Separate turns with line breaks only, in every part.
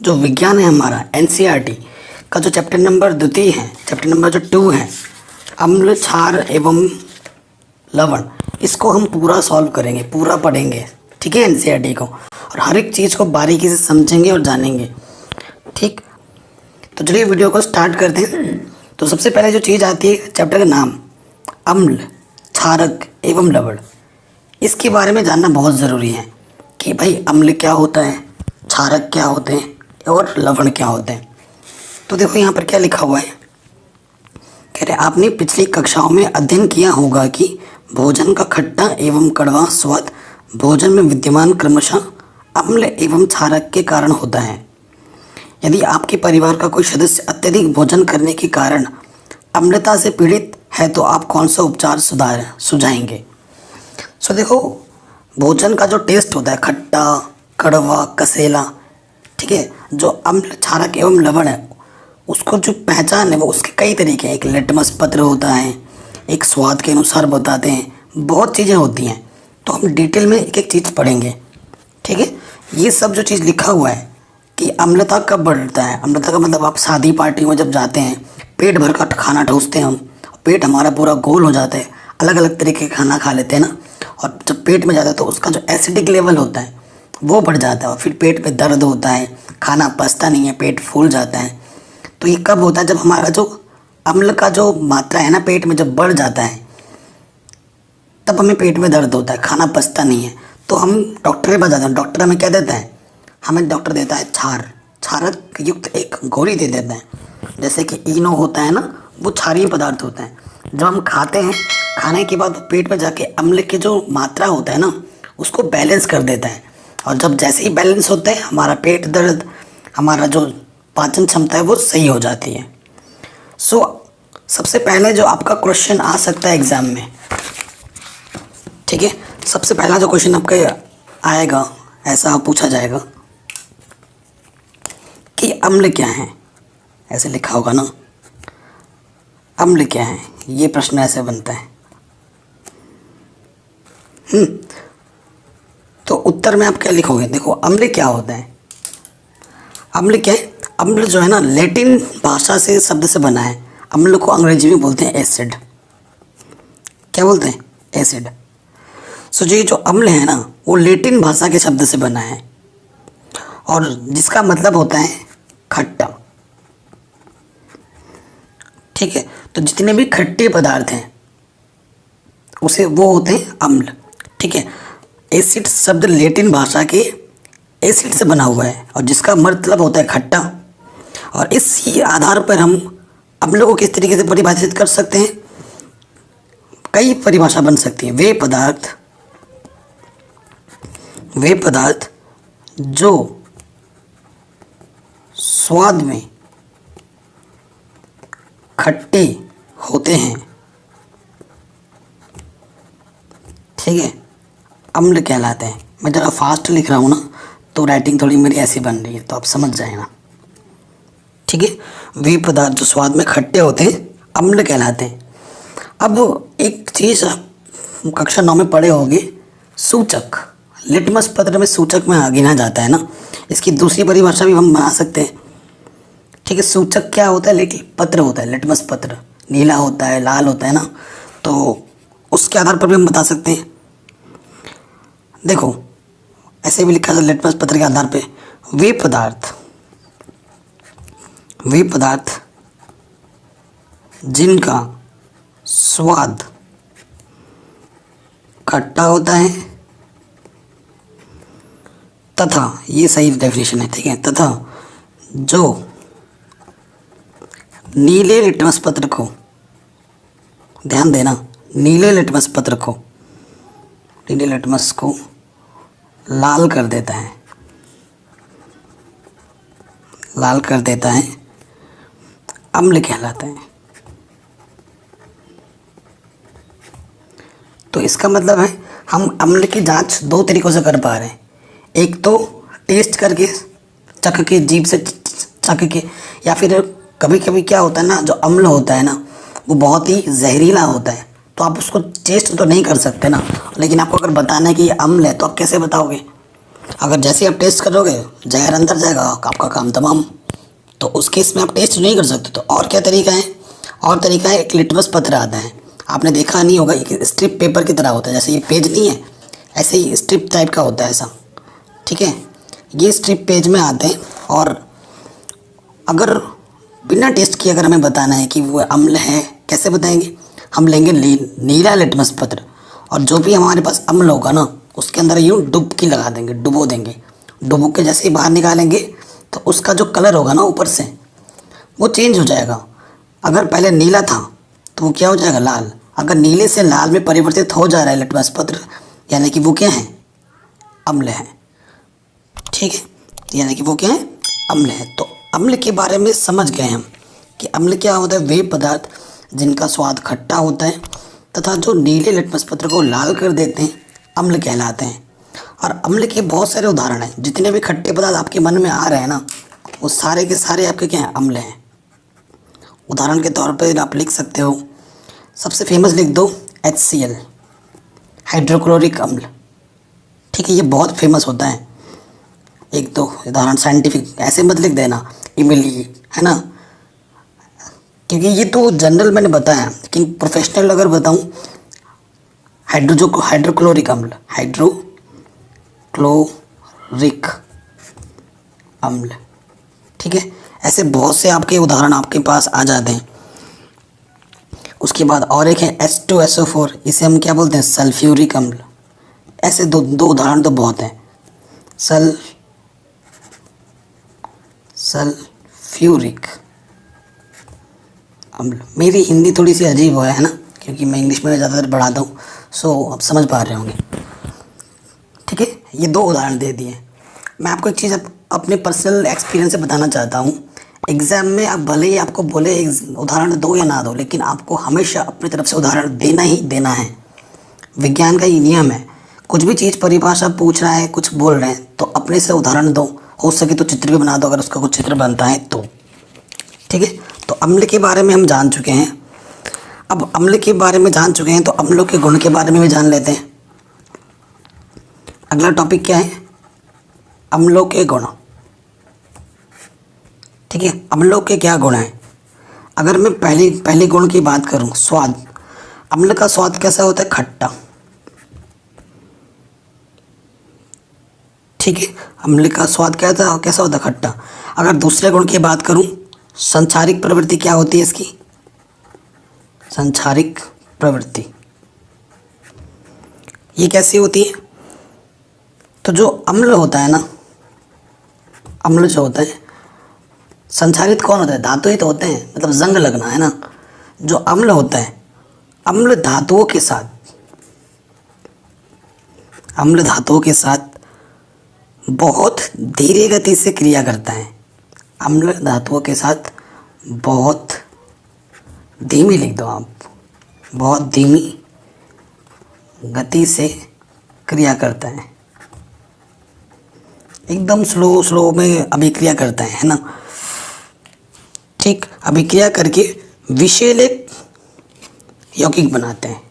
जो विज्ञान है हमारा एनसीईआरटी का जो चैप्टर नंबर द्वितीय है, चैप्टर नंबर जो 2 है, अम्ल क्षार एवं लवण, इसको हम पूरा सॉल्व करेंगे, पूरा पढ़ेंगे। ठीक है, एनसीईआरटी को, और हर एक चीज़ को बारीकी से समझेंगे और जानेंगे। ठीक, तो चलिए वीडियो को स्टार्ट करते हैं। तो सबसे पहले जो चीज़ आती है चैप्टर का नाम, अम्ल क्षारक एवं लवण, इसके बारे में जानना बहुत ज़रूरी है कि भाई अम्ल क्या होता है, क्षारक क्या होते हैं और लवण क्या होते हैं। तो देखो यहाँ पर क्या लिखा हुआ है, कह रहे आपने पिछली कक्षाओं में अध्ययन किया होगा कि भोजन का खट्टा एवं कड़वा स्वाद भोजन में विद्यमान क्रमशः अम्ल एवं क्षारक के कारण होता है। यदि आपके परिवार का कोई सदस्य अत्यधिक भोजन करने के कारण अम्लता से पीड़ित है तो आप कौन सा उपचार सुझाएंगे। सो देखो, भोजन का जो टेस्ट होता है, खट्टा कड़वा कसेला, ठीक है, जो अम्ल क्षारक एवं लवण है, उसको जो पहचान है वो उसके कई तरीके हैं। एक लिटमस पत्र होता है, एक स्वाद के अनुसार बताते हैं, बहुत चीज़ें होती हैं। तो हम डिटेल में एक एक चीज़ पढ़ेंगे। ठीक है, ये सब जो चीज़ लिखा हुआ है कि अम्लता कब बढ़ता है। अम्लता का मतलब आप शादी पार्टी में जब जाते हैं, पेट भर का खाना ठूसते हैं हम, पेट हमारा पूरा गोल हो जाता है, अलग अलग तरीके का खाना खा लेते हैं ना, और जब पेट में जाता है तो उसका जो एसिडिक लेवल होता है वो बढ़ जाता है, और फिर पेट में दर्द होता है, खाना पचता नहीं है, पेट फूल जाता है। तो ये कब होता है, जब हमारा जो अम्ल का जो मात्रा है ना पेट में जब बढ़ जाता है, तब हमें पेट में दर्द होता है, खाना पचता नहीं है। तो हम डॉक्टर के पास जाते हैं, डॉक्टर हमें क्या देता है, हमें डॉक्टर देता है क्षारक युक्त एक गोली दे देता है। जैसे कि इनो होता है ना, वो क्षारीय पदार्थ होता है, जब हम खाते हैं, खाने के बाद पेट में जाके अम्ल की जो मात्रा होता है ना उसको बैलेंस कर देता है, और जब जैसे ही बैलेंस होता है हमारा पेट दर्द, हमारा जो पाचन क्षमता है वो सही हो जाती है। सो सबसे पहले जो आपका क्वेश्चन आ सकता है एग्ज़ाम में, ठीक है, सबसे पहला जो क्वेश्चन आपका आएगा, ऐसा पूछा जाएगा कि अम्ल क्या है, ऐसे लिखा होगा ना, अम्ल क्या है, ये प्रश्न ऐसे बनता है। तो उत्तर में आप क्या लिखोगे, देखो अम्ल क्या होता है। अम्ल क्या है, अम्ल जो है ना लैटिन भाषा से शब्द से बना है। अम्ल को अंग्रेजी में बोलते हैं एसिड। क्या बोलते हैं, एसिड। सो ये जो अम्ल है ना वो लैटिन भाषा के शब्द से बना है, और जिसका मतलब होता है खट्टा। ठीक है, तो जितने भी खट्टे पदार्थ हैं उसे वो होते हैं अम्ल। ठीक है, एसिड शब्द लैटिन भाषा के एसिड से बना हुआ है, और जिसका मतलब होता है खट्टा। और इसी आधार पर हम अम्ल को किस तरीके से परिभाषित कर सकते हैं, कई परिभाषा बन सकती है। वे पदार्थ जो स्वाद में खट्टे होते हैं, ठीक है, अम्ल कहलाते हैं। मैं ज़रा फास्ट लिख रहा हूँ ना, तो राइटिंग थोड़ी मेरी ऐसी बन रही है, तो आप समझ जाए ना। ठीक है, वे पदार्थ जो स्वाद में खट्टे होते हैं अम्ल कहलाते हैं। अब एक चीज़ आप कक्षा 9 में पढ़े होंगे, सूचक। लिटमस पत्र में सूचक में गिना जाता है ना, इसकी दूसरी परिभाषा भी हम बना सकते हैं। ठीक है, सूचक क्या होता है, पत्र होता है, लिटमस पत्र नीला होता है, लाल होता है ना, तो उसके आधार पर भी हम बता सकते हैं। देखो ऐसे भी लिखा था लिटमस पत्र के आधार पे, वे पदार्थ जिनका स्वाद खट्टा होता है तथा, ये सही डेफिनेशन है, ठीक है, तथा जो नीले लिटमस पत्र को, ध्यान देना, नीले लिटमस पत्र को, नीले लिटमस को लाल कर देता है, लाल कर देता है, अम्ल कहलाता है। तो इसका मतलब है हम अम्ल की जांच दो तरीक़ों से कर पा रहे हैं। एक तो टेस्ट करके, चख के, जीभ से चख के, या फिर कभी कभी क्या होता है ना, जो अम्ल होता है ना वो बहुत ही जहरीला होता है, तो आप उसको टेस्ट तो नहीं कर सकते ना, लेकिन आपको अगर बताना है कि ये अम्ल है तो आप कैसे बताओगे। अगर जैसे आप टेस्ट करोगे जहर अंदर जाएगा, आपका काम तमाम। तो उस केस में आप टेस्ट नहीं कर सकते। तो और क्या तरीका है? और तरीका है, एक लिटमस पत्र आता है, आपने देखा नहीं होगा, एक स्ट्रिप पेपर की तरह होता है, जैसे ये पेज नहीं है ऐसे ही स्ट्रिप टाइप का होता है ऐसा, ठीक है। ये स्ट्रिप पेज में आते हैं और अगर बिना टेस्ट किए अगर हमें बताना है कि वो अम्ल है, कैसे बताएंगे? हम लेंगे नीला लिटमस पत्र और जो भी हमारे पास अम्ल होगा ना उसके अंदर यूँ डुबकी लगा देंगे, डुबो देंगे। डुबो के जैसे ही बाहर निकालेंगे तो उसका जो कलर होगा ना ऊपर से वो चेंज हो जाएगा। अगर पहले नीला था तो वो क्या हो जाएगा? लाल। अगर नीले से लाल में परिवर्तित हो जा रहा है लिटमस पत्र, यानी कि वो क्या है? अम्ल है, ठीक है। यानी कि वो क्या है? अम्ल है। तो अम्ल के बारे में समझ गए हम कि अम्ल क्या होता है? वे पदार्थ जिनका स्वाद खट्टा होता है तथा जो नीले लिटमस पत्र को लाल कर देते हैं अम्ल कहलाते हैं। और अम्ल के बहुत सारे उदाहरण हैं। जितने भी खट्टे पदार्थ आपके मन में आ रहे हैं ना वो सारे के सारे आपके क्या हैं? अम्ल हैं। उदाहरण के तौर पर आप लिख सकते हो, सबसे फेमस लिख दो HCl, हाइड्रोक्लोरिक अम्ल, ठीक है। ये बहुत फेमस होता है। एक दो उदाहरण साइंटिफिक ऐसे मत लिख देना, इमली, है ना, क्योंकि ये तो जनरल मैंने बताया, लेकिन प्रोफेशनल अगर बताऊं, हाइड्रोक्लोरिक अम्ल, हाइड्रोक्लोरिक अम्ल, ठीक है। ऐसे बहुत से आपके उदाहरण आपके पास आ जाते हैं। उसके बाद और एक है H2SO4, इसे हम क्या बोलते हैं? सल्फ्यूरिक अम्ल। ऐसे दो उदाहरण तो बहुत हैं। सल्फ्यूरिक अम्ल। मेरी हिंदी थोड़ी सी अजीब है ना, क्योंकि मैं इंग्लिश में ज़्यादातर पढ़ाता हूँ, सो आप समझ पा रहे होंगे, ठीक है। ये दो उदाहरण दे दिए। मैं आपको एक चीज़ अपने पर्सनल एक्सपीरियंस से बताना चाहता हूँ। एग्ज़ाम में आप भले ही आपको बोले उदाहरण दो या ना दो, लेकिन आपको हमेशा अपनी तरफ से उदाहरण देना ही देना है। विज्ञान का ये नियम है, कुछ भी चीज़ परिभाषा पूछ रहा है, कुछ बोल रहे हैं तो अपने से उदाहरण दो, हो सके तो चित्र भी बना दो अगर उसका कुछ चित्र बनता है तो, ठीक है। तो अम्ल के बारे में हम जान चुके हैं। अब अम्ल के बारे में जान चुके हैं तो अम्लों के गुण के बारे में भी जान लेते हैं। अगला टॉपिक क्या है? अम्लों के गुण, ठीक है। अम्लों के क्या गुण हैं? अगर मैं पहले गुण की बात करूं, स्वाद। अम्ल का स्वाद कैसा होता है? खट्टा, ठीक है। अम्ल का स्वाद कैसा होता है? खट्टा। अगर दूसरे गुण की बात करूं, संचारिक प्रवृत्ति क्या होती है इसकी? संचारिक प्रवृत्ति ये कैसी होती है? तो जो अम्ल होता है ना, अम्ल जो होता है, संचारित कौन होता है? धातु ही तो होते हैं, मतलब जंग लगना, है ना। जो अम्ल होता है, अम्ल धातुओं के साथ बहुत धीरे गति से क्रिया करता है। अम्ल धातुओं के साथ बहुत धीमी, लिख दो आप, बहुत धीमी गति से क्रिया करता है। एकदम स्लो में अभिक्रिया करता है ना, ठीक। अभिक्रिया करके विषैले यौगिक बनाते हैं,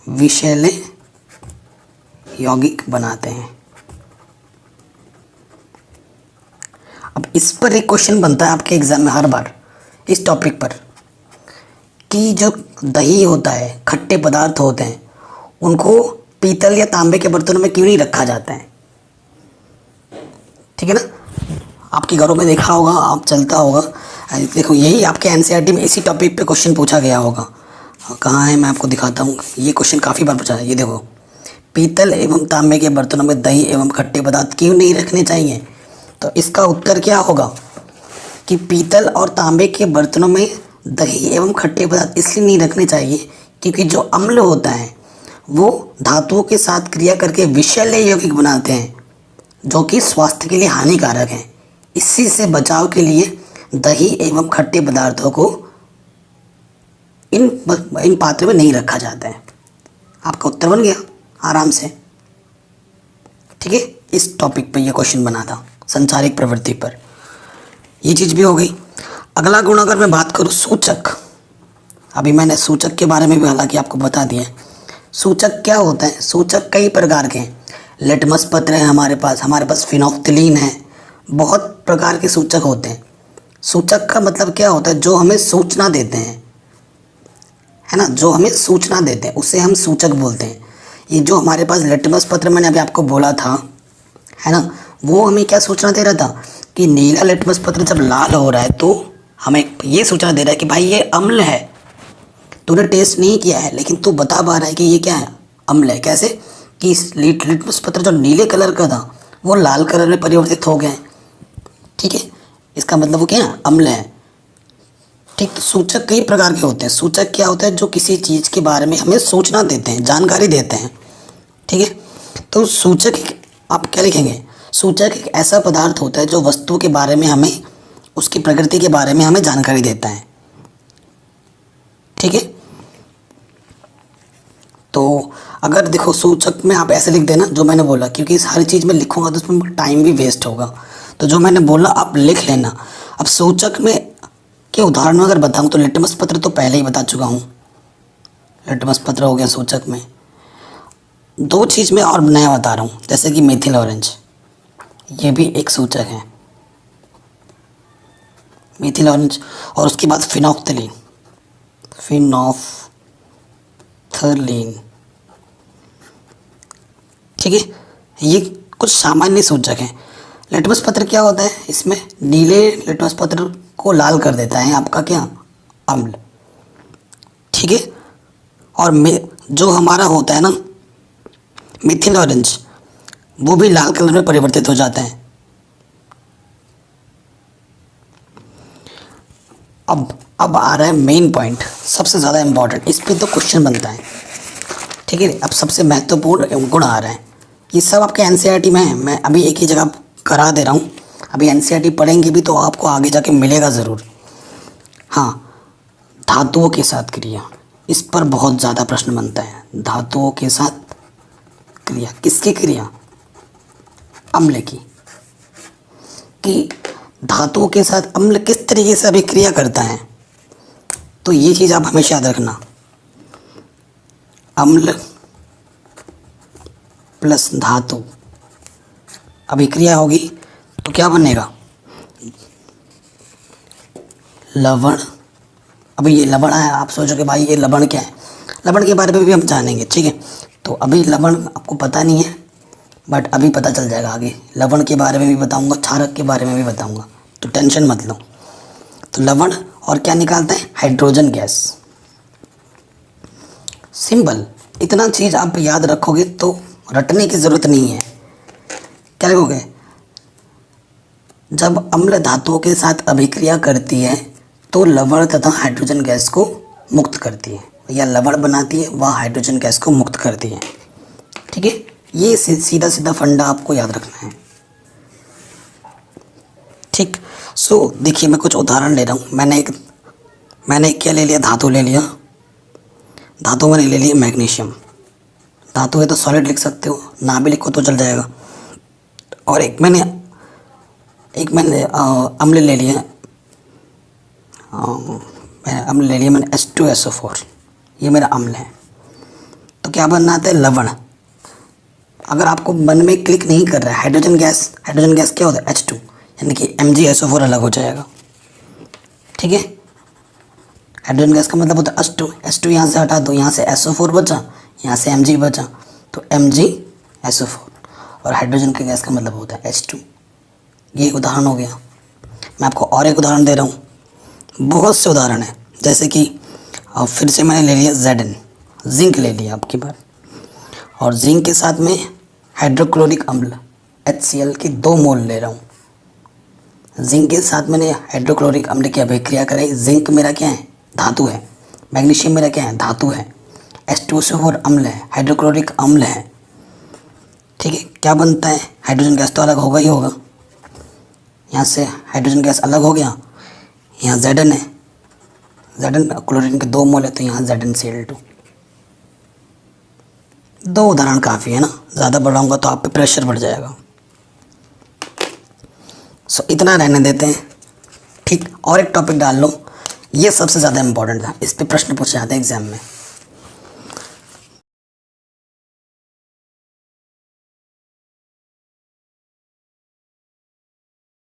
विषैले यौगिक बनाते हैं। अब इस पर एक क्वेश्चन बनता है आपके एग्जाम में हर बार इस टॉपिक पर, कि जो दही होता है, खट्टे पदार्थ होते हैं, उनको पीतल या तांबे के बर्तनों में क्यों नहीं रखा जाता है? ठीक है ना, आपके घरों में देखा होगा, आप चलता होगा। देखो यही आपके एनसीईआरटी में इसी टॉपिक पे क्वेश्चन पूछा गया होगा। कहाँ है, मैं आपको दिखाता हूँ। ये क्वेश्चन काफ़ी बार पूछा है। ये देखो, पीतल एवं तांबे के बर्तनों में दही एवं खट्टे पदार्थ क्यों नहीं रखने चाहिए? तो इसका उत्तर क्या होगा कि पीतल और तांबे के बर्तनों में दही एवं खट्टे पदार्थ इसलिए नहीं रखने चाहिए क्योंकि जो अम्ल होता है वो धातुओं के साथ क्रिया करके विषैले यौगिक बनाते हैं जो कि स्वास्थ्य के लिए हानिकारक हैं। इसी से बचाव के लिए दही एवं खट्टे पदार्थों को इन पात्र में नहीं रखा जाता है। आपका उत्तर बन गया आराम से, ठीक है। इस टॉपिक पर यह क्वेश्चन बना था, संचारिक प्रवृत्ति पर। ये चीज़ भी हो गई। अगला गुण अगर मैं बात करूँ, सूचक। अभी मैंने सूचक के बारे में भी हालांकि आपको बता दिया है। सूचक क्या होता है? सूचक कई प्रकार के हैं। लिटमस पत्र है हमारे पास फिनोफ्थिलीन है। बहुत प्रकार के सूचक होते हैं। सूचक का मतलब क्या होता है, जो हमें सूचना देते हैं, है ना, जो हमें सूचना देते हैं उसे हम सूचक बोलते हैं। ये जो हमारे पास लिटमस पत्र मैंने अभी आपको बोला था, है ना, वो हमें क्या सूचना दे रहा था कि नीला लिटमस पत्र जब लाल हो रहा है तो हमें ये सूचना दे रहा है कि भाई ये अम्ल है। तूने टेस्ट नहीं किया है लेकिन तू बता पा रहा है कि ये क्या है, अम्ल है। कैसे कि इस लिटमस पत्र जो नीले कलर का था वो लाल कलर में परिवर्तित हो गया है। ठीक है, इसका मतलब वो क्या है, अम्ल है। ठीक, तो सूचक कई प्रकार के होते हैं। सूचक क्या होता है, जो किसी चीज़ के बारे में हमें सूचना देते हैं, जानकारी देते हैं। ठीक है, तो सूचक आप क्या लिखेंगे, सूचक एक ऐसा पदार्थ होता है जो वस्तु के बारे में हमें, उसकी प्रकृति के बारे में हमें जानकारी देता है। ठीक है, तो अगर देखो सूचक में आप ऐसे लिख देना जो मैंने बोला, क्योंकि हर चीज़ में लिखूंगा तो उसमें टाइम भी वेस्ट होगा। तो जो मैंने बोला आप लिख लेना। अब सूचक में के उदाहरण अगर बताऊं तो लिटमस पत्र तो पहले ही बता चुका हूं, लिटमस पत्र हो गया सूचक में। दो चीज़ में और नया बता रहा हूं, जैसे कि मेथिल ऑरेंज, ये भी एक सूचक है, मेथिल ऑरेंज। और उसके बाद फिनोफ्थिलीन, ठीक है, ये कुछ सामान्य सूचक हैं। लिटमस पत्र क्या होता है, इसमें नीले लिटमस पत्र को लाल कर देता है आपका क्या, अम्ल। ठीक है, और जो हमारा होता है ना मिथिल ऑरेंज, वो भी लाल कलर में परिवर्तित हो जाता है। अब आ रहा है मेन पॉइंट, सबसे ज़्यादा इम्पॉर्टेंट, इस पे तो क्वेश्चन बनता है। ठीक है, अब सबसे महत्वपूर्ण गुण आ रहा है। ये सब आपके एनसीईआरटी में है, मैं अभी एक ही जगह करा दे रहा हूँ। अभी एनसीईआरटी पढ़ेंगे भी तो आपको आगे जाके मिलेगा ज़रूर। हाँ, धातुओं के साथ क्रिया, इस पर बहुत ज़्यादा प्रश्न बनता है। धातुओं के साथ क्रिया, किसकी क्रिया, अम्ल की। कि धातुओं के साथ अम्ल किस तरीके से अभिक्रिया करता है, तो ये चीज़ आप हमेशा याद रखना। अम्ल प्लस धातु अभिक्रिया होगी तो क्या बनेगा, लवण। अभी ये लवण है, आप सोचोगे भाई ये लवण क्या है, लवण के बारे में भी हम जानेंगे। ठीक है, तो अभी लवण आपको पता नहीं है, बट अभी पता चल जाएगा आगे। लवण के बारे में भी बताऊंगा, क्षारक के बारे में भी बताऊंगा, तो टेंशन मत लो। तो लवण और क्या निकालते हैं, हाइड्रोजन गैस। सिंपल, इतना चीज़ आप याद रखोगे तो रटने की ज़रूरत नहीं है। क्या लिखोगे, जब अम्ल धातुओं के साथ अभिक्रिया करती है तो लवण तथा हाइड्रोजन गैस को मुक्त करती है, या लवण बनाती है वह हाइड्रोजन गैस को मुक्त करती है। ठीक है, ये सीधा सीधा फंडा आपको याद रखना है। ठीक, सो देखिए मैं कुछ उदाहरण ले रहा हूँ। मैंने क्या ले लिया, धातु ले लिया। धातु मैंने ले लिया मैग्नीशियम। धातु है तो सॉलिड लिख सकते हो, ना भी लिखो तो चल जाएगा। और एक मैंने अम्ल ले लिया, मैंने H2SO4, ये मेरा अम्ल है। तो क्या बनना आता है, लवण। अगर आपको मन में क्लिक नहीं कर रहा है, हाइड्रोजन गैस क्या होता है, H2, यानी कि MgSO4 अलग हो जाएगा। ठीक है, हाइड्रोजन गैस का मतलब होता है H2 यहाँ से हटा दो, यहाँ से SO4 बचा, यहाँ से Mg बचा, तो MgSO4। और हाइड्रोजन के गैस का मतलब होता है H2। ये उदाहरण हो गया। मैं आपको और एक उदाहरण दे रहा हूँ, बहुत से उदाहरण हैं। जैसे कि फिर से मैंने ले लिया Zn, जिंक ले लिया आपकी बार, और जिंक के साथ में हाइड्रोक्लोरिक अम्ल HCl के 2 मोल ले रहा हूँ। जिंक के साथ मैंने हाइड्रोक्लोरिक अम्ल की अभिक्रिया कराई। जिंक मेरा क्या है, धातु है। मैग्नीशियम मेरा क्या है, धातु है। H2SO4 अम्ल है, हाइड्रोक्लोरिक अम्ल है। ठीक है, क्या बनता है, हाइड्रोजन गैस तो अलग होगा ही होगा। यहाँ से हाइड्रोजन गैस अलग हो गया, यहाँ Zn है, Zn क्लोरीन के 2 मोल है, तो यहाँ ZnCl2। 2 उदाहरण काफ़ी है ना, ज़्यादा बढ़ाऊंगा तो आप पे प्रेशर बढ़ जाएगा। सो इतना रहने देते हैं। ठीक, और एक टॉपिक डाल लो, ये सबसे ज़्यादा इम्पोर्टेंट था, इस पे प्रश्न पूछे जाते हैं एग्जाम में।